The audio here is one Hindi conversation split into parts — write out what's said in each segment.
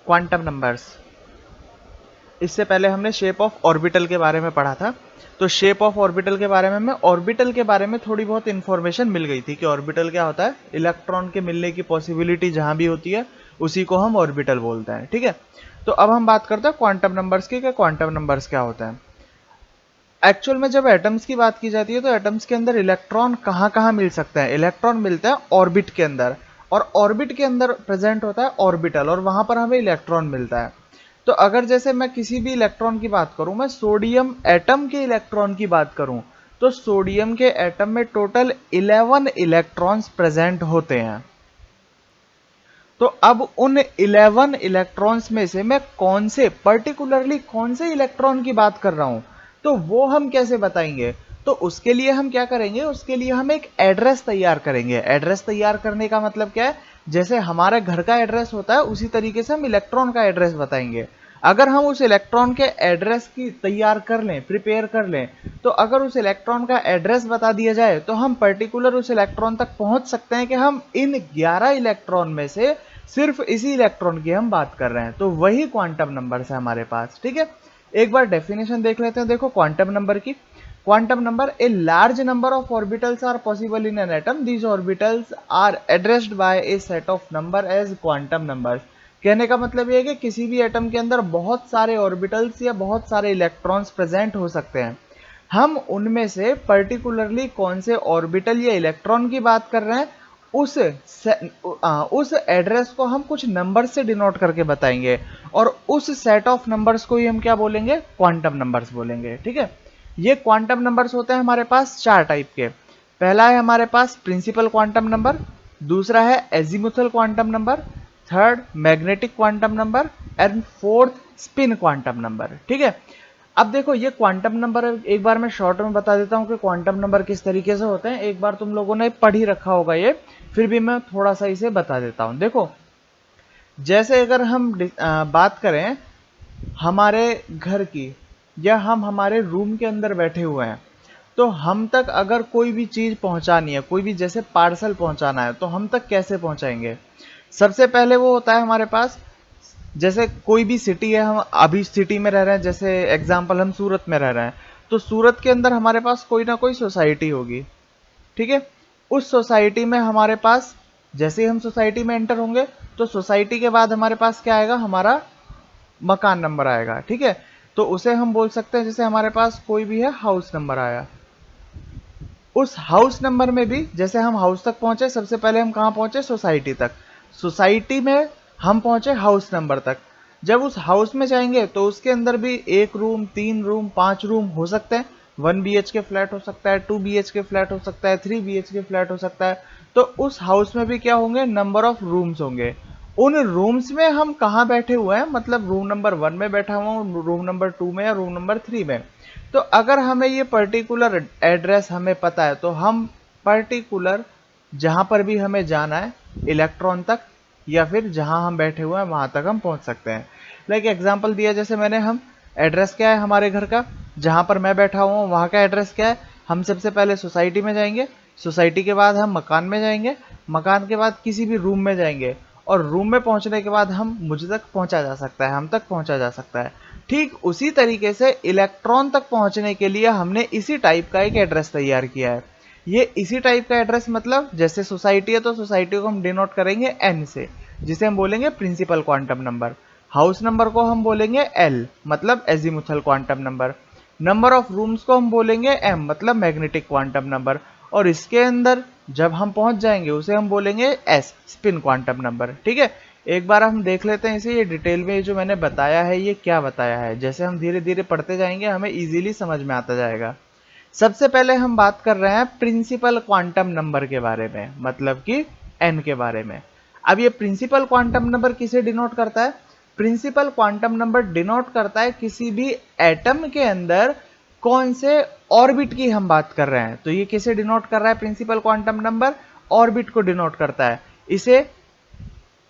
Quantum numbers. इससे पहले हमने शेप ऑफ ऑर्बिटल के बारे में पढ़ा था। तो शेप ऑफ ऑर्बिटल के बारे में हमें ऑर्बिटल के बारे में थोड़ी बहुत इंफॉर्मेशन मिल गई थी कि ऑर्बिटल क्या होता है। इलेक्ट्रॉन के मिलने की पॉसिबिलिटी जहां भी होती है उसी को हम ऑर्बिटल बोलते हैं, ठीक है। तो अब हम बात करते हैं क्वांटम नंबर्स की, कि क्वांटम नंबर्स क्या होता है। एक्चुअल में जब एटम्स की बात की जाती है तो एटम्स के अंदर इलेक्ट्रॉन कहाँ कहाँ मिल सकते हैं। इलेक्ट्रॉन मिलता है ऑर्बिट के अंदर, और ऑर्बिट के अंदर प्रेजेंट होता है ऑर्बिटल, और वहां पर हमें इलेक्ट्रॉन मिलता है। तो अगर जैसे मैं किसी भी इलेक्ट्रॉन की बात करूं, मैं सोडियम एटम के इलेक्ट्रॉन की बात करूं, तो सोडियम के एटम में टोटल 11 इलेक्ट्रॉन्स प्रेजेंट होते हैं। तो अब उन 11 इलेक्ट्रॉन्स में से मैं पर्टिकुलरली कौन से इलेक्ट्रॉन की बात कर रहा हूं, तो वो हम कैसे बताएंगे। तो उसके लिए हम क्या करेंगे, उसके लिए हम एक एड्रेस तैयार करेंगे। एड्रेस तैयार करने का मतलब क्या है, जैसे हमारे घर का एड्रेस होता है उसी तरीके से हम इलेक्ट्रॉन का एड्रेस बताएंगे। अगर हम उस इलेक्ट्रॉन के एड्रेस की तैयार कर लें, प्रिपेयर कर लें, तो अगर उस इलेक्ट्रॉन का एड्रेस बता दिया जाए तो हम पर्टिकुलर उस इलेक्ट्रॉन तक पहुंच सकते हैं कि हम इन 11 इलेक्ट्रॉन में से सिर्फ इसी इलेक्ट्रॉन की हम बात कर रहे हैं। तो वही क्वांटम नंबर है हमारे पास, ठीक है। एक बार डेफिनेशन देख लेते हैं, देखो क्वांटम नंबर की। Quantum number, a large number of orbitals are possible in an atom. These orbitals are addressed by a set of number as quantum numbers. कहने का मतलब ये है कि किसी भी एटम के अंदर बहुत सारे ऑर्बिटल्स या बहुत सारे इलेक्ट्रॉन्स प्रेजेंट हो सकते हैं। हम उनमें से पर्टिकुलरली कौन से ऑर्बिटल या इलेक्ट्रॉन की बात कर रहे हैं, उस एड्रेस को हम कुछ नंबर से डिनोट करके बताएंगे, और उस सेट ऑफ नंबर्स को ही हम क्या बोलेंगे, क्वांटम नंबर्स बोलेंगे, ठीक है। ये क्वांटम नंबर्स होते हैं हमारे पास 4 टाइप के। पहला है हमारे पास प्रिंसिपल क्वांटम नंबर, दूसरा है azimuthal quantum number, third magnetic quantum number, and fourth spin quantum number, ठीक है। अब देखो ये क्वांटम नंबर एक बार मैं शॉर्ट में बता देता हूं कि क्वांटम नंबर किस तरीके से होते हैं। एक बार तुम लोगों ने पढ़ ही रखा होगा ये, फिर भी मैं थोड़ा सा इसे बता देता हूं। देखो जैसे अगर हम बात करें हमारे घर की, या हम हमारे रूम के अंदर बैठे हुए हैं, तो हम तक अगर कोई भी चीज पहुंचानी है, कोई भी जैसे पार्सल पहुंचाना है, तो हम तक कैसे पहुंचाएंगे। सबसे पहले वो होता है हमारे पास, जैसे कोई भी सिटी है, हम अभी सिटी में रह रहे हैं, जैसे एग्जांपल हम सूरत में रह रहे हैं, तो सूरत के अंदर हमारे पास कोई ना कोई सोसाइटी होगी, ठीक है। उस सोसाइटी में हमारे पास, जैसे ही हम सोसाइटी में एंटर होंगे, तो सोसाइटी के बाद हमारे पास क्या आएगा, हमारा मकान नंबर आएगा, ठीक है। तो उसे हम बोल सकते हैं, जैसे हमारे पास कोई भी है हाउस नंबर आया, उस हाउस नंबर में भी जैसे हम हाउस तक पहुंचे, सबसे पहले हम कहां पहुंचे, सोसाइटी तक। सोसाइटी में हम पहुंचे हाउस नंबर तक। जब उस हाउस में जाएंगे तो उसके अंदर भी 1 रूम, 3 रूम, 5 रूम हो सकते हैं। 1 BHK फ्लैट हो सकता है, 2 BHK फ्लैट हो सकता है, 3 BHK फ्लैट हो सकता है। तो उस हाउस में भी क्या होंगे, नंबर ऑफ रूम्स होंगे। उन रूम्स में हम कहाँ बैठे हुए हैं, मतलब रूम नंबर 1 में बैठा हुआ हूँ, रूम नंबर 2 में, या रूम नंबर 3 में। तो अगर हमें ये पर्टिकुलर एड्रेस हमें पता है, तो हम पर्टिकुलर जहां पर भी हमें जाना है इलेक्ट्रॉन तक, या फिर जहां हम बैठे हुए हैं वहां तक हम पहुंच सकते हैं। लाइक एग्जांपल दिया जैसे मैंने, हम एड्रेस क्या है हमारे घर का, जहां पर मैं बैठा हुआ हूँ वहां का एड्रेस क्या है। हम सबसे पहले सोसाइटी में जाएंगे, सोसाइटी के बाद हम मकान में जाएंगे, मकान के बाद किसी भी रूम में जाएंगे, और रूम में पहुंचने के बाद हम मुझ तक पहुंचा जा सकता है, हम तक पहुंचा जा सकता है। ठीक उसी तरीके से इलेक्ट्रॉन तक पहुंचने के लिए हमने इसी टाइप का एक एड्रेस तैयार किया है। ये इसी टाइप का एड्रेस, मतलब जैसे सोसाइटी है तो सोसाइटी को हम डिनोट करेंगे n से, जिसे हम बोलेंगे principal quantum number. House number को हम बोलेंगे l, मतलब azimuthal quantum number. Number of rooms को हम बोलेंगे m, मतलब मैग्नेटिक क्वांटम नंबर। और इसके अंदर जब हम पहुंच जाएंगे उसे हम बोलेंगे s, स्पिन क्वांटम नंबर, ठीक है। एक बार हम देख लेते हैं इसे, ये डिटेल में जो मैंने बताया है ये क्या बताया है। जैसे हम धीरे धीरे पढ़ते जाएंगे हमें इजीली समझ में आता जाएगा। सबसे पहले हम बात कर रहे हैं प्रिंसिपल क्वांटम नंबर के बारे में, मतलब कि n के बारे में। अब ये प्रिंसिपल क्वांटम नंबर किसे डिनोट करता है, प्रिंसिपल क्वांटम नंबर डिनोट करता है किसी भी एटम के अंदर कौन से ऑर्बिट की हम बात कर रहे हैं। तो ये किसे डिनोट कर रहा है, प्रिंसिपल क्वांटम नंबर ऑर्बिट को डिनोट करता है। इसे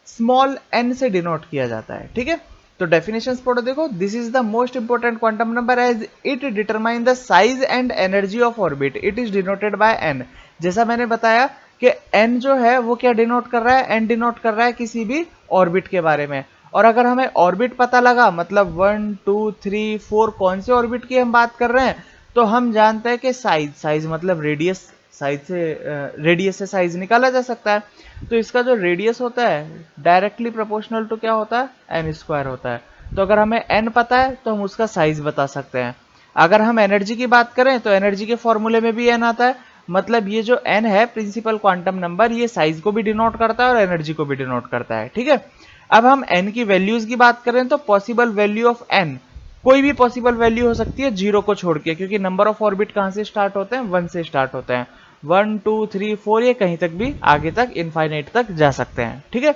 स्मॉल n से डिनोट किया जाता है, ठीक है। तो डेफिनेशंस पढ़ो, देखो, this is the most important quantum number as it determine the size and energy of orbit, it is denoted by n। जैसा मैंने बताया कि n जो है वो क्या डिनोट कर रहा है, n डिनोट कर रहा है किसी भी ऑर्बिट के बारे में। और अगर हमें ऑर्बिट पता लगा, मतलब 1 2 3 4 कौन से ऑर्बिट की हम बात कर रहे हैं, तो हम जानते हैं कि साइज मतलब रेडियस, रेडियस से साइज निकाला जा सकता है। तो इसका जो रेडियस होता है डायरेक्टली प्रोपोर्शनल टू क्या होता है, एन स्क्वायर होता है। तो अगर हमें एन पता है तो हम उसका साइज बता सकते हैं। अगर हम एनर्जी की बात करें तो एनर्जी के फॉर्मूले में भी एन आता है, मतलब ये जो एन है प्रिंसिपल क्वांटम नंबर, ये साइज को भी डिनोट करता है और एनर्जी को भी डिनोट करता है। ठीक है, अब हम एन की वैल्यूज की बात करें तो पॉसिबल वैल्यू ऑफ एन, कोई भी पॉसिबल वैल्यू हो सकती है जीरो को छोड़ के, क्योंकि नंबर ऑफ ऑर्बिट कहां से स्टार्ट होते हैं, 1 से स्टार्ट होते हैं। 1 2 3 4 ये कहीं तक भी आगे तक इनफाइनाइट तक जा सकते हैं। ठीक है,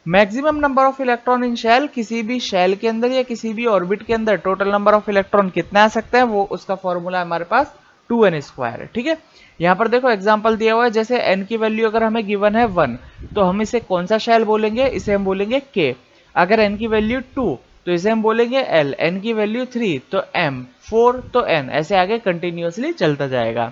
maximum number of electron in shell, किसी भी शेल के अंदर या किसी भी ऑर्बिट के अंदर टोटल नंबर ऑफ इलेक्ट्रॉन कितने आ सकते हैं, वो उसका फॉर्मूला हमारे पास 2n² है। ठीक है, यहाँ पर देखो एग्जांपल दिया हुआ है, जैसे n की वैल्यू अगर हमें गिवन है 1, तो हम इसे कौन सा शेल बोलेंगे, इसे हम बोलेंगे k। अगर n की वैल्यू 2 तो इसे हम बोलेंगे l, n की वैल्यू 3 तो m, 4 तो n, ऐसे आगे कंटिन्यूअसली चलता जाएगा।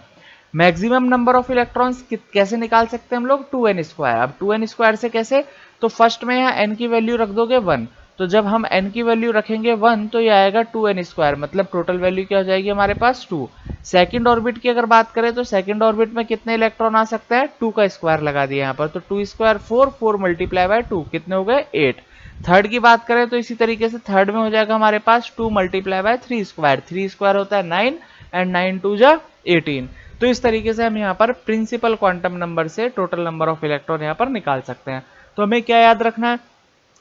मैक्सिमम नंबर ऑफ इलेक्ट्रॉन्स कैसे निकाल सकते हैं हम लोग, 2n²। अब 2n² से कैसे, तो फर्स्ट में यहाँ n की वैल्यू रख दोगे 1, तो जब हम n की वैल्यू रखेंगे 1 तो ये आएगा 2n², मतलब टोटल वैल्यू क्या हो जाएगी हमारे पास 2। सेकंड ऑर्बिट की अगर बात करें तो सेकंड ऑर्बिट में कितने इलेक्ट्रॉन आ सकते हैं, 2 का स्क्वायर लगा दिया यहाँ पर, तो 2 स्क्वायर 4, 4 मल्टीप्लाई बाय 2 कितने हो गए 8। थर्ड की बात करें तो इसी तरीके से थर्ड में हो जाएगा हमारे पास 2 मल्टीप्लाई बाय 3 स्क्वायर, 3 स्क्वायर होता है 9 एंड 9 2 जा 18। तो इस तरीके से हम यहाँ पर प्रिंसिपल क्वांटम नंबर से टोटल नंबर ऑफ इलेक्ट्रॉन यहाँ पर निकाल सकते हैं। तो हमें क्या याद रखना है,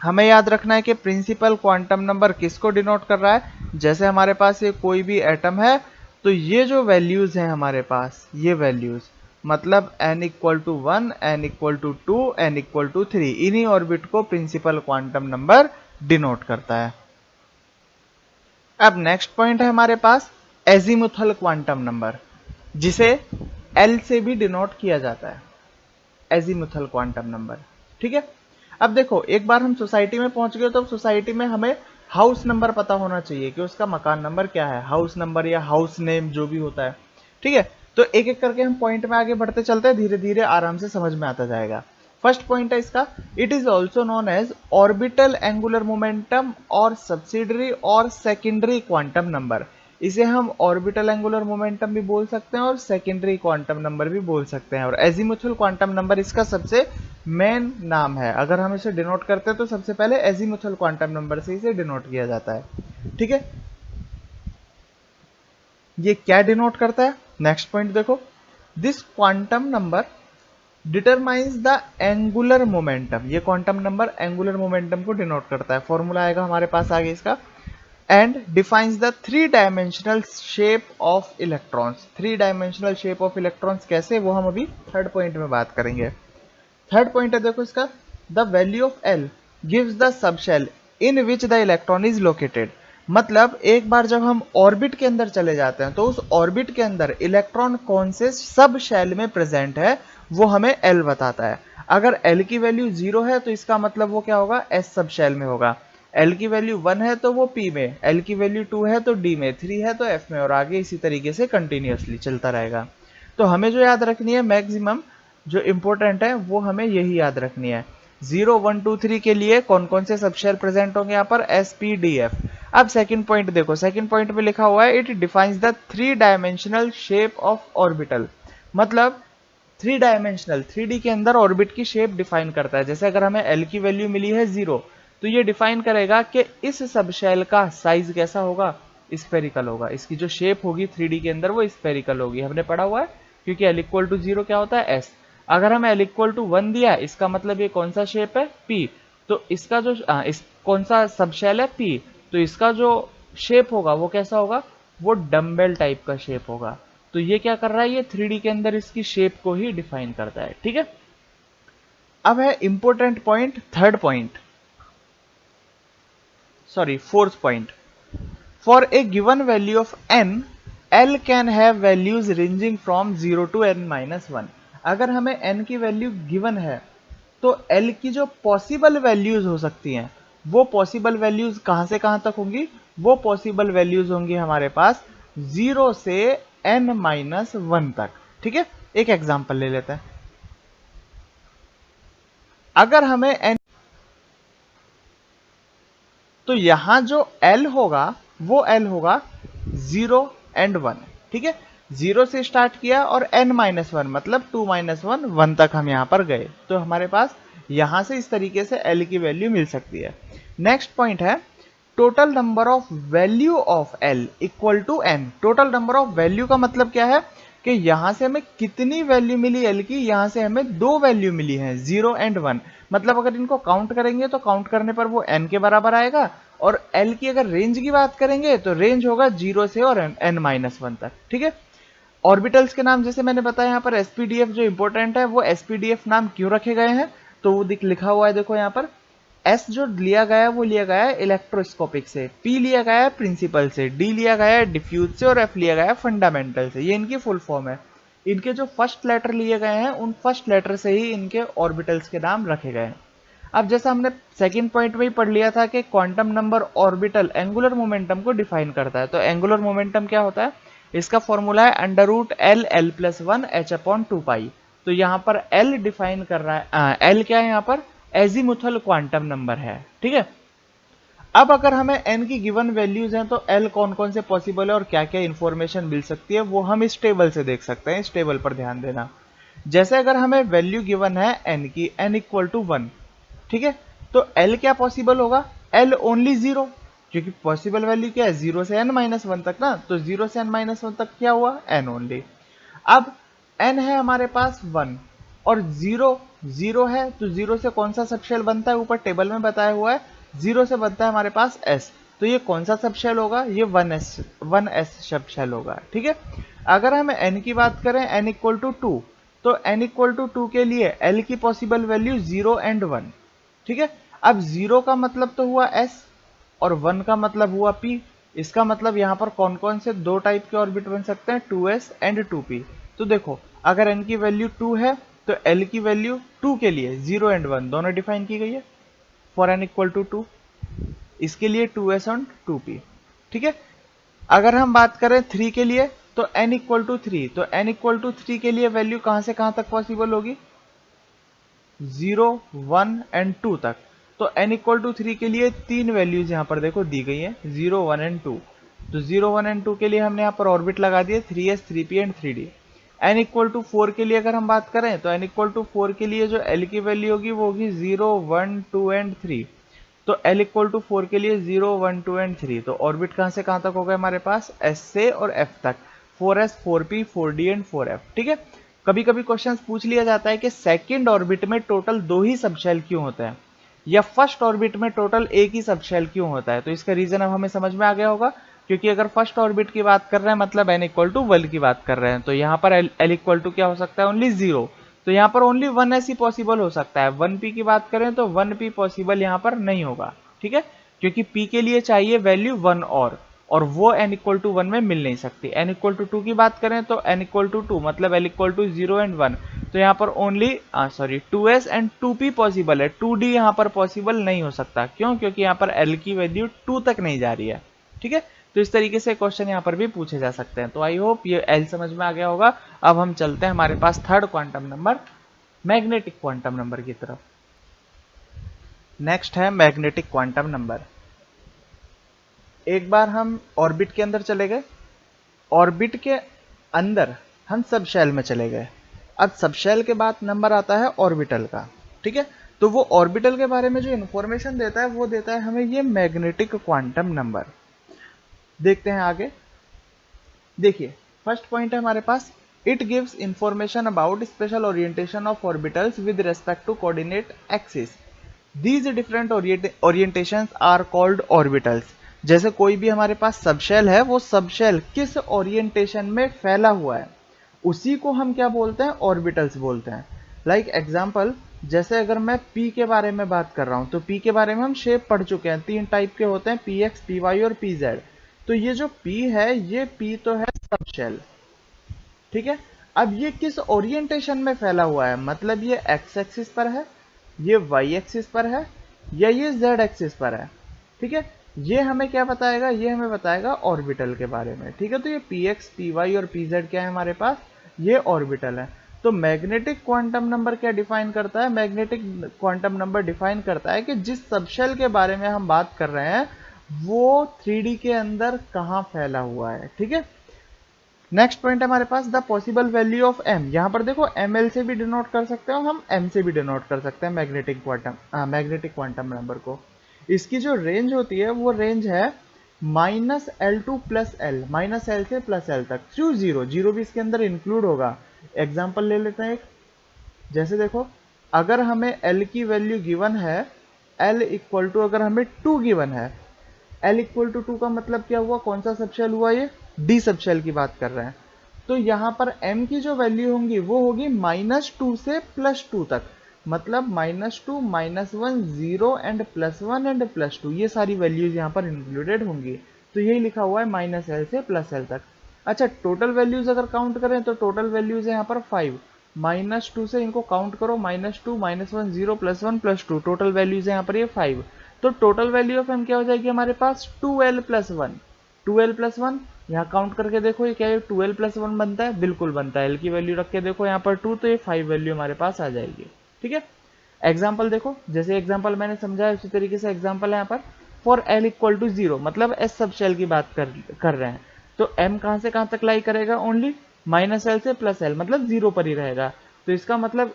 हमें याद रखना है कि प्रिंसिपल क्वांटम नंबर किसको डिनोट कर रहा है। जैसे हमारे पास ये कोई भी एटम है तो ये जो वैल्यूज हैं हमारे पास, ये वैल्यूज मतलब n equal to 1, n equal to 2, n equal to 3, इन्हीं ऑर्बिट को प्रिंसिपल क्वांटम नंबर डिनोट करता है। अब नेक्स्ट पॉइंट है हमारे पास एजीमुथल क्वांटम नंबर, जिसे L से भी डिनोट किया जाता है, एजीमुथल क्वांटम नंबर। ठीक है, अब देखो एक बार हम सोसाइटी में पहुंच गए तो सोसाइटी में हमें हाउस नंबर पता होना चाहिए कि उसका मकान नंबर क्या है, हाउस नंबर या हाउस नेम जो भी होता है। ठीक है, तो एक एक करके हम पॉइंट में आगे बढ़ते चलते हैं, धीरे धीरे आराम से समझ में आता जाएगा। फर्स्ट पॉइंट है इसका, it is also known as orbital angular momentum और सब्सिडरी और सेकेंडरी क्वांटम नंबर। इसे हम ऑर्बिटल एंगुलर मोमेंटम भी बोल सकते हैं और सेकेंडरी क्वांटम नंबर भी बोल सकते हैं, और एजीमुथल क्वांटम नंबर इसका सबसे मेन नाम है। अगर हम इसे डिनोट करते हैं तो सबसे पहले एजीमुथल क्वांटम नंबर से इसे डिनोट किया जाता है। ठीक है, ये क्या डिनोट करता है, नेक्स्ट पॉइंट देखो, this quantum number determines the angular momentum, ये क्वांटम नंबर एंगुलर मोमेंटम को डिनोट करता है, फॉर्मूला आएगा हमारे पास आगे इसका, and defines the 3 dimensional shape of electrons. 3 dimensional shape of electrons कैसे, वो हम अभी थर्ड पॉइंट में बात करेंगे। थर्ड पॉइंट है देखो इसका, the value of L gives the subshell in which the electron is located. मतलब एक बार जब हम ऑर्बिट के अंदर चले जाते हैं तो उस ऑर्बिट के अंदर इलेक्ट्रॉन कौन से सब शेल में प्रेजेंट है वो हमें एल बताता है। अगर एल की वैल्यू 0 है तो इसका मतलब वो क्या होगा, एस सब शेल में होगा। एल की वैल्यू 1 है तो वो पी में, एल की वैल्यू 2 है तो डी में, 3 है तो एफ में, और आगे इसी तरीके से कंटिन्यूअसली चलता रहेगा। तो हमें जो याद रखनी है मैक्सिमम जो इंपॉर्टेंट है वो हमें यही याद रखनी है। 0 1 2 3 के लिए कौन कौन से सबशेल प्रेजेंट होंगे यहाँ पर, एस पी डी एफ। अब सेकंड पॉइंट देखो, सेकंड पॉइंट में लिखा हुआ है it defines the 3 dimensional shape of orbital. मतलब 3 डायमेंशनल 3D के अंदर ऑर्बिट की शेप डिफाइन करता है। जैसे अगर हमें L की वैल्यू मिली है 0 तो ये डिफाइन करेगा कि इस सबशेल का साइज कैसा होगा, स्फेरिकल होगा, इसकी जो शेप होगी 3D के अंदर वो स्फेरिकल होगी, हमने पढ़ा हुआ है, क्योंकि L इक्वल टू 0 क्या होता है, S। अगर हमें L इक्वल टू 1 दिया इसका मतलब ये कौन सा शेप है, P। तो इसका जो इस कौन सा सबशेल है, P, तो इसका जो शेप होगा वो कैसा होगा, वो डम्बेल टाइप का शेप होगा। तो ये क्या कर रहा है, ये 3D के अंदर इसकी शेप को ही डिफाइन करता है। ठीक है, अब है important point, third point, sorry fourth point. For a given value of n, L can have values ranging from 0 to n-1। अगर हमें n की वैल्यू गिवन है तो L की जो पॉसिबल वैल्यूज हो सकती हैं वो पॉसिबल वैल्यूज कहां से कहां तक होंगी, वो पॉसिबल वैल्यूज होंगी हमारे पास 0 से n-1 तक। ठीक है, एक एग्जांपल ले लेते हैं। अगर हमें n तो यहां जो L होगा वो L होगा 0 and 1, ठीक है। 0 से स्टार्ट किया और n-1 मतलब 2-1 1 तक हम यहां पर गए, तो हमारे पास यहां से इस तरीके से L की वैल्यू मिल सकती है। नेक्स्ट पॉइंट है total number of value of L equal to n। Total number of value का मतलब क्या है कि यहां से हमें कितनी वैल्यू मिली L की, यहां से हमें दो वैल्यू मिली है 0 and 1, मतलब अगर इनको काउंट करेंगे तो काउंट करने पर वो n के बराबर आएगा, और L की अगर रेंज की बात करेंगे तो रेंज होगा 0 से और n-1 तक, ठीक है। ऑर्बिटल्स के नाम जैसे मैंने बताया यहाँ पर SPDF जो इंपॉर्टेंट है, वो SPDF नाम क्यों रखे गए हैं तो वो लिखा हुआ है, देखो यहाँ पर S जो लिया गया है वो लिया गया है इलेक्ट्रोस्कोपिक से, P लिया गया है प्रिंसिपल से, D लिया गया है डिफ्यूज से और F लिया गया है फंडामेंटल से। ये इनकी फुल फॉर्म है। इनके जो फर्स्ट लेटर लिए गए हैं उन फर्स्ट लेटर से ही इनके ऑर्बिटल्स के नाम रखे गए हैं। अब जैसा हमने सेकंड पॉइंट में ही पढ़ लिया था कि quantum number orbital angular momentum को डिफाइन करता है, तो एंगुलर मोमेंटम क्या होता है, इसका फॉर्मूला है √L+1 h/2π। तो यहाँ पर L डिफाइन कर रहा है, L क्या है यहाँ पर एजीमुथल क्वांटम नंबर है, ठीक है। अब अगर हमें n की गिवन वैल्यूज हैं तो L कौन कौन से पॉसिबल है और क्या क्या इंफॉर्मेशन मिल सकती है वो हम इस टेबल से देख सकते हैं। इस टेबल पर ध्यान देना, जैसे अगर हमें वैल्यू गिवन है n की, n = 1, ठीक है, तो L क्या पॉसिबल होगा, L ओनली 0, क्योंकि पॉसिबल वैल्यू क्या है 0 से n-1 तक ना, तो 0 से n-1 तक क्या हुआ n ओनली। अब n है हमारे पास 1 और 0 है, तो 0 से कौन सा सबशेल बनता है, ऊपर टेबल में बताया हुआ है 0 से बनता है हमारे पास s, तो ये कौन सा सबशेल होगा, ये 1s सबशेल होगा, ठीक है। अगर हम n की बात करें n = 2, तो n = 2 के लिए L की पॉसिबल वैल्यू 0 and 1, ठीक है। अब 0 का मतलब तो हुआ s और 1 का मतलब हुआ p, इसका मतलब यहाँ पर कौन कौन से दो टाइप के ऑर्बिट बन सकते हैं, 2s and 2p। तो देखो अगर n की वैल्यू 2 है तो L की वैल्यू 2 के लिए 0 and 1 दोनों डिफाइन की गई है फॉर n = 2, इसके लिए 2s और 2p, ठीक है। अगर हम बात करें 3 के लिए तो n = 3, तो n = 3 के लिए वैल्यू कहां से कहां तक पॉसिबल होगी, 0, 1 and 2 तक। तो n = 3 के लिए तीन वैल्यूज यहाँ पर देखो दी गई हैं 0, 1 and 2, तो 0, 1 and 2 के लिए हमने यहाँ पर ऑर्बिट लगा दिए 3s, 3p and 3d। n = 4 के लिए अगर हम बात करें तो n = 4 के लिए जो L की वैल्यू होगी वो होगी 0, 1, 2 and 3, तो L = 4 के लिए 0, 1, 2 and 3, तो ऑर्बिट कहां से कहां तक हो गए हमारे पास, S से और F तक, 4s, 4p, 4d and 4f, ठीक है। कभी कभी क्वेश्चन पूछ लिया जाता है कि सेकंड ऑर्बिट में टोटल 2 ही सबशेल क्यों होते हैं, या फर्स्ट ऑर्बिट में टोटल एक ही सबशेल क्यों होता है, तो इसका रीजन अब हमें समझ में आ गया होगा, क्योंकि अगर फर्स्ट ऑर्बिट की बात कर रहे हैं मतलब n = 1 की बात कर रहे हैं, तो यहाँ पर L = क्या हो सकता है, ओनली 0, तो यहाँ पर ओनली 1s ही पॉसिबल हो सकता है। 1p की बात करें तो 1p पॉसिबल यहाँ पर नहीं होगा, ठीक है, क्योंकि p के लिए चाहिए वैल्यू 1 और वो n = 1 में मिल नहीं सकती। n = 2 की बात करें तो n = 2 मतलब L = 0 and 1, तो यहाँ पर only 2s and 2p possible है, 2d यहाँ पर पॉसिबल नहीं हो सकता, क्यों, क्योंकि यहाँ पर L की वैल्यू 2 तक नहीं जा रही है, ठीक है। तो इस तरीके से क्वेश्चन यहाँ पर भी पूछे जा सकते हैं। तो आई होप ये L समझ में आ गया होगा। अब हम चलते हैं हमारे पास third quantum number magnetic quantum number की तरफ। नेक्स्ट है मैग्नेटिक क्वांटम नंबर। एक बार हम ऑर्बिट के अंदर चले गए, ऑर्बिट के अंदर हम सबशेल में चले गए। अब सबशेल के बाद नंबर आता है ऑर्बिटल का, ठीक है। तो वो ऑर्बिटल के बारे में जो इंफॉर्मेशन देता है वो देता है हमें ये मैग्नेटिक क्वांटम नंबर। देखते हैं आगे। देखिए फर्स्ट पॉइंट है हमारे पास, it gives information about special orientation of orbitals with respect to coordinate axis. These different orientations are called orbitals. जैसे कोई भी हमारे पास सबशेल है, वो सबशेल किस ओरिएंटेशन में फैला हुआ है उसी को हम क्या बोलते हैं, ऑर्बिटल्स बोलते हैं। लाइक एग्जांपल, जैसे अगर मैं P के बारे में बात कर रहा हूं तो P के बारे में हम शेप पढ़ चुके हैं, 3 टाइप के होते हैं, PX, PY और PZ। तो ये जो P है, ये P तो है सबशेल, ठीक है। अब ये किस ओरिएंटेशन में फैला हुआ है, मतलब ये x एक्सिस पर है, ये y एक्सिस पर है, या ये z एक्सिस पर है, ठीक है। ये हमें क्या बताएगा, ये हमें बताएगा ऑर्बिटल के बारे में, ठीक है। तो ये px, py और pz क्या है हमारे पास, ये ऑर्बिटल है। तो मैग्नेटिक क्वांटम नंबर क्या डिफाइन करता है? मैग्नेटिक क्वांटम नंबर डिफाइन करता है कि जिस सबशेल के बारे में हम बात कर रहे हैं वो 3D के अंदर कहाँ फैला हुआ है। ठीक है, नेक्स्ट पॉइंट है हमारे पास the possible value of m। यहाँ पर देखो ml से भी डिनोट कर सकते हो, हम m से भी डिनोट कर सकते हैं मैग्नेटिक क्वांटम नंबर को। इसकी जो रेंज होती है वो रेंज है -L two plus L, -L से प्लस एल तक, थ्रू जीरो, जीरो भी इसके अंदर इंक्लूड होगा। एग्जाम्पल ले लेते हैं एक, जैसे देखो अगर हमें l की वैल्यू गिवन है, l इक्वल टू अगर हमें 2 गिवन है, l इक्वल टू 2 का मतलब क्या हुआ, कौन सा सबशेल हुआ, ये डी सबशेल की बात कर रहे हैं। तो यहाँ पर m की जो वैल्यू होंगी वो होगी -2 से +2 तक, मतलब -2, -1, 0 एंड +1 एंड +2, ये सारी वैल्यूज यहाँ पर इंक्लूडेड होंगी। तो यही लिखा हुआ है -L से +L तक। अच्छा, टोटल वैल्यूज अगर काउंट करें तो टोटल वैल्यूज है यहाँ पर 5, -2 से इनको काउंट करो, -2, -1, 0, +1, +2, टोटल वैल्यूज है यहाँ पर ये 5। तो टोटल वैल्यू ऑफ m क्या हो जाएगी हमारे पास 2l + 1, 2l + 1, यहाँ काउंट करके देखो ये क्या है, 2l + 1 बनता है, बिल्कुल बनता है। l की वैल्यू रख के देखो यहाँ पर 2, तो ये 5 वैल्यू हमारे पास आ जाएगी। ठीक है, एग्जाम्पल देखो, जैसे एग्जाम्पल मैंने समझाया उसी तरीके से एग्जाम्पल है यहाँ पर फॉर l इक्वल टू 0, मतलब s सबशेल की बात कर रहे हैं। तो m कहाँ से कहाँ तक लाई करेगा, ओनली -L से +L, मतलब 0 पर ही रहेगा। तो इसका मतलब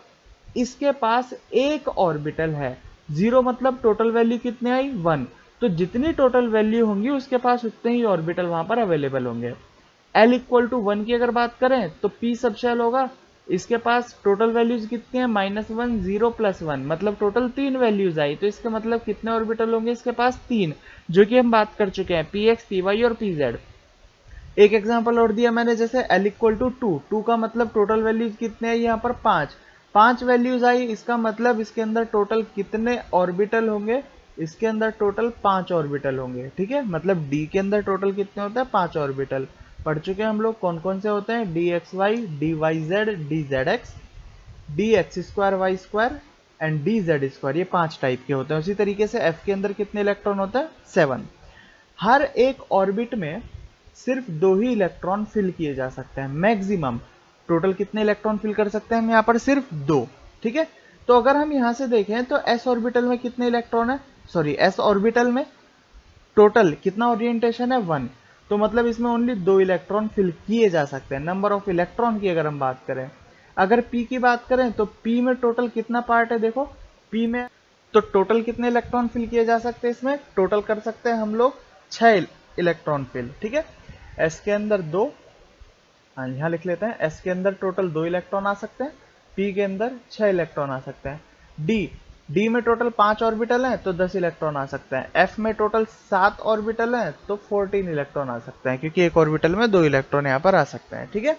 इसके पास एक ऑर्बिटल है, 0 मतलब टोटल वैल्यू कितनी आई, 1, तो जितनी टोटल वैल्यू होंगी उसके पास उतने ही ऑर्बिटल वहां पर अवेलेबल होंगे। l इक्वल टू 1 की अगर बात करें तो p सबशेल होगा, इसके पास टोटल वैल्यूज कितनी है, -1, 0, +1, मतलब टोटल 3 वैल्यूज आई। तो इसका मतलब कितने ऑर्बिटल होंगे इसके पास, 3, जो कि हम बात कर चुके हैं, px, py और pz। एक एग्जांपल और दिया मैंने, जैसे l इक्वल टू 2, 2 का मतलब टोटल वैल्यूज कितने हैं यहाँ पर 5 वैल्यूज आई, इसका मतलब इसके अंदर टोटल कितने ऑर्बिटल होंगे, इसके अंदर टोटल 5 ऑर्बिटल होंगे। ठीक है, मतलब d के अंदर टोटल कितने होते हैं, 5 ऑर्बिटल। पढ़ चुके हैं हम लोग कौन कौन से होते हैं, dxy, dyz, dzx, dx² y² and dz², ये 5 टाइप के होते हैं। उसी तरीके से f के अंदर कितने इलेक्ट्रॉन होते हैं, 7। हर एक ऑर्बिट में सिर्फ 2 ही इलेक्ट्रॉन फिल किए जा सकते हैं मैक्सिमम। टोटल कितने इलेक्ट्रॉन फिल कर सकते हैं हम यहाँ पर, सिर्फ 2। ठीक है, तो अगर हम यहाँ से देखें तो s ऑर्बिटल में कितने इलेक्ट्रॉन है, सॉरी s ऑर्बिटल में टोटल कितना ओरिएंटेशन है, 1, तो मतलब इसमें ओनली 2 इलेक्ट्रॉन फिल किए जा सकते हैं। नंबर ऑफ इलेक्ट्रॉन की अगर हम बात करें, अगर p की बात करें तो p में टोटल कितना पार्ट है, देखो p में तो टोटल कितने इलेक्ट्रॉन फिल किए जा सकते हैं, इसमें टोटल कर सकते हैं हम लोग 6 इलेक्ट्रॉन फिल। ठीक है, s के अंदर 2, हाँ यहाँ लिख लेते हैं, s के अंदर टोटल 2 इलेक्ट्रॉन आ सकते हैं, p के अंदर 6 इलेक्ट्रॉन आ सकते हैं। d में टोटल 5 ऑर्बिटल हैं तो 10 इलेक्ट्रॉन आ सकते हैं। f में टोटल 7 ऑर्बिटल हैं तो 14 इलेक्ट्रॉन आ सकते हैं, क्योंकि एक ऑर्बिटल में 2 इलेक्ट्रॉन यहाँ पर आ सकते हैं। ठीक है,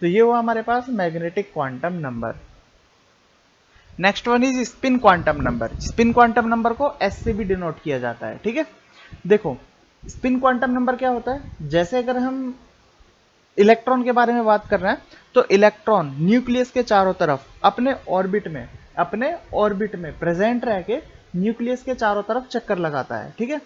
तो ये हुआ हमारे पास magnetic quantum number. Next one is spin quantum number. Spin quantum number को s से भी डिनोट किया जाता है। ठीक है, देखो स्पिन क्वांटम नंबर क्या होता है, जैसे अगर हम इलेक्ट्रॉन के बारे में बात कर रहे हैं तो इलेक्ट्रॉन न्यूक्लियस के चारों तरफ अपने ऑर्बिट में प्रेजेंट रह के न्यूक्लियस के चारों तरफ चक्कर लगाता है। ठीक है,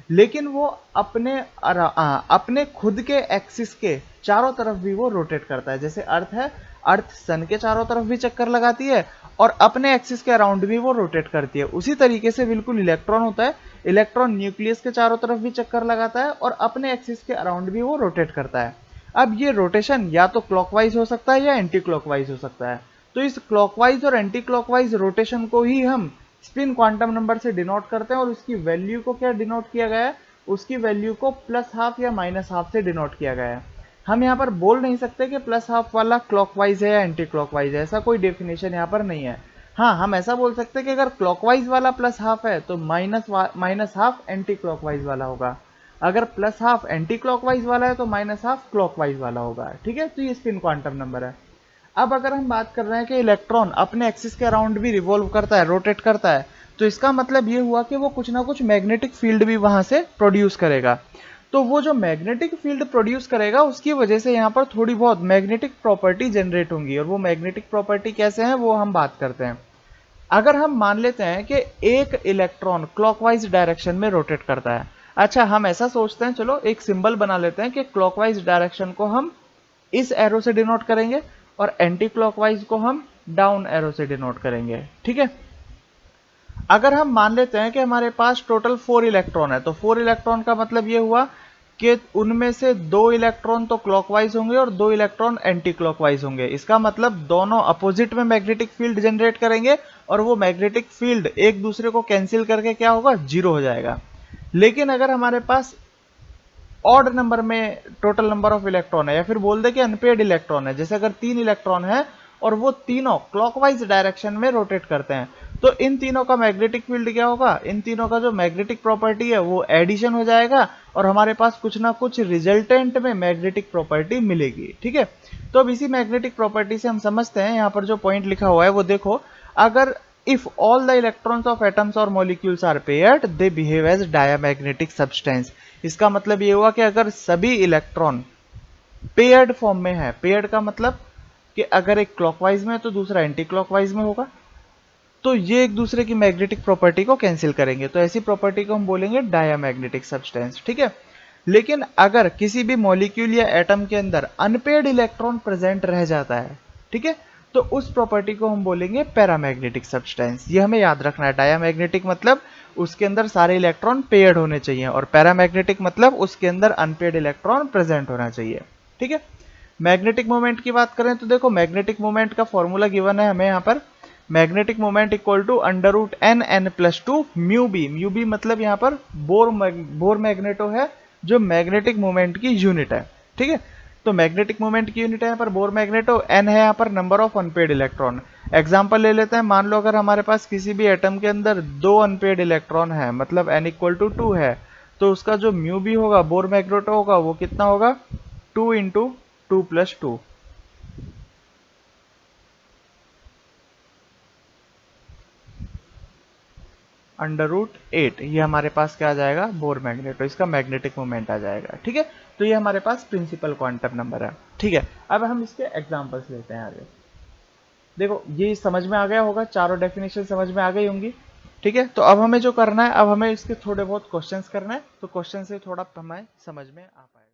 लेकिन वो अपने खुद के एक्सिस के चारों तरफ भी वो रोटेट करता है। जैसे अर्थ है, अर्थ सन के चारों तरफ भी चक्कर लगाती है और अपने एक्सिस के अराउंड भी वो रोटेट करती है। उसी तरीके से बिल्कुल इलेक्ट्रॉन होता है, इलेक्ट्रॉन न्यूक्लियस के चारों तरफ भी चक्कर लगाता है और अपने एक्सिस के अराउंड भी वो रोटेट करता है। अब ये रोटेशन या तो क्लॉकवाइज हो सकता है या एंटी क्लॉकवाइज हो सकता है। तो इस क्लॉकवाइज और एंटी क्लॉकवाइज रोटेशन को ही हम स्पिन क्वांटम नंबर से डिनोट करते हैं और उसकी वैल्यू को क्या डिनोट किया गया है, उसकी वैल्यू को +½ या -½ से डिनोट किया गया है। हम यहाँ पर बोल नहीं सकते कि +½ वाला क्लॉकवाइज है या एंटी क्लॉकवाइज है, ऐसा कोई डेफिनेशन यहाँ पर नहीं है। हाँ, हम ऐसा बोल सकते हैं कि अगर क्लॉकवाइज वाला +½ है तो -½ एंटी क्लॉकवाइज वाला होगा, अगर +½ एंटी क्लॉकवाइज वाला है तो -½ क्लॉकवाइज वाला होगा। ठीक है, तो ये स्पिन क्वांटम नंबर है। अब अगर हम बात कर रहे हैं कि इलेक्ट्रॉन अपने एक्सिस के अराउंड भी रिवॉल्व करता है, रोटेट करता है, तो इसका मतलब ये हुआ कि वो कुछ ना कुछ मैग्नेटिक फील्ड भी वहां से प्रोड्यूस करेगा। तो वो जो मैग्नेटिक फील्ड प्रोड्यूस करेगा उसकी वजह से यहाँ पर थोड़ी बहुत मैग्नेटिक प्रॉपर्टी जनरेट होंगी, और वो मैग्नेटिक प्रॉपर्टी कैसे हैं वो हम बात करते हैं। अगर हम मान लेते हैं कि एक इलेक्ट्रॉन क्लॉकवाइज डायरेक्शन में रोटेट करता है, अच्छा हम ऐसा सोचते हैं, चलो एक सिंबल बना लेते हैं कि क्लॉकवाइज डायरेक्शन को हम इस एरो से डिनोट करेंगे और एंटी क्लॉकवाइज को हम डाउन एरो से डिनोट करेंगे। ठीक है, अगर हम मान लेते हैं कि हमारे पास टोटल 4 इलेक्ट्रॉन है, तो 4 इलेक्ट्रॉन का मतलब ये हुआ कि उनमें से 2 इलेक्ट्रॉन तो क्लॉकवाइज होंगे और 2 इलेक्ट्रॉन एंटी क्लॉकवाइज होंगे। इसका मतलब दोनों अपोजिट में मैग्नेटिक फील्ड जनरेट करेंगे और वो मैग्नेटिक फील्ड एक दूसरे को कैंसिल करके क्या होगा, 0 हो जाएगा। लेकिन अगर हमारे पास ऑड नंबर में टोटल नंबर ऑफ इलेक्ट्रॉन है, या फिर बोल दे कि अनपेयर्ड इलेक्ट्रॉन है, जैसे अगर 3 इलेक्ट्रॉन है और वो तीनों क्लॉकवाइज डायरेक्शन में रोटेट करते हैं, तो इन तीनों का मैग्नेटिक फील्ड क्या होगा, इन तीनों का जो मैग्नेटिक प्रॉपर्टी है वो एडिशन हो जाएगा और हमारे पास कुछ ना कुछ रिजल्टेंट में मैग्नेटिक प्रॉपर्टी मिलेगी। ठीक है, तो अब इसी मैग्नेटिक प्रॉपर्टी से हम समझते हैं, यहाँ पर जो पॉइंट लिखा हुआ है वो देखो, अगर if all the electrons of atoms or molecules are paired they behave as diamagnetic substance। इसका मतलब ये हुआ कि अगर सभी इलेक्ट्रॉन पेयर्ड फॉर्म में है, पेयर्ड का मतलब कि अगर एक क्लॉकवाइज में है तो दूसरा एंटी क्लॉकवाइज में होगा, तो ये एक दूसरे की मैग्नेटिक प्रॉपर्टी को कैंसिल करेंगे, तो ऐसी प्रॉपर्टी को हम बोलेंगे डायमैग्नेटिक सब्सटेंस। ठीक है, लेकिन अगर किसी भी मॉलिक्यूल या एटम के अंदर अनपेयर्ड इलेक्ट्रॉन प्रेजेंट रह जाता है, ठीक है, तो उस प्रॉपर्टी को हम बोलेंगे पैरामैग्नेटिक सब्सटेंस। ये हमें याद रखना है, डायमैग्नेटिक मतलब उसके अंदर सारे इलेक्ट्रॉन पेयर्ड होने चाहिए और पैरामैग्नेटिक मतलब उसके अंदर अनपेयर्ड इलेक्ट्रॉन प्रेजेंट होना चाहिए। ठीक है, मैग्नेटिक मोमेंट की बात करें तो देखो, मैग्नेटिक मोमेंट का फॉर्मूला गिवन है हमें यहाँ पर, magnetic moment equal to √n+2 mu B. Mu B मतलब यहाँ पर बोर मैग्नेटो है जो मैग्नेटिक मोमेंट की यूनिट है। ठीक है, तो मैग्नेटिक मोमेंट की यूनिट है यहाँ पर बोर मैग्नेटो, n है यहाँ पर number of unpaired electron. Example ले लेते हैं, मान लो अगर हमारे पास किसी भी एटम के अंदर 2 अनपेयर्ड इलेक्ट्रॉन है, मतलब n इक्वल टू 2 है, तो उसका जो म्यू बी होगा, बोर मैग्नेटो होगा, वो कितना होगा, 2 × 2+2। √8 ये हमारे पास क्या आ जाएगा, बोर मैग्नेटो, इसका मैग्नेटिक मोमेंट आ जाएगा। ठीक है, तो ये हमारे पास प्रिंसिपल क्वांटम नंबर है। ठीक है, अब हम इसके एग्जांपल्स लेते हैं आगे। देखो ये समझ में आ गया होगा, चारों डेफिनेशन समझ में आ गई होंगी। ठीक है, तो अब हमें जो करना है, अब हमें इसके थोड़े बहुत क्वेश्चंस करना है, तो क्वेश्चन से थोड़ा हमें समझ में आ पाए।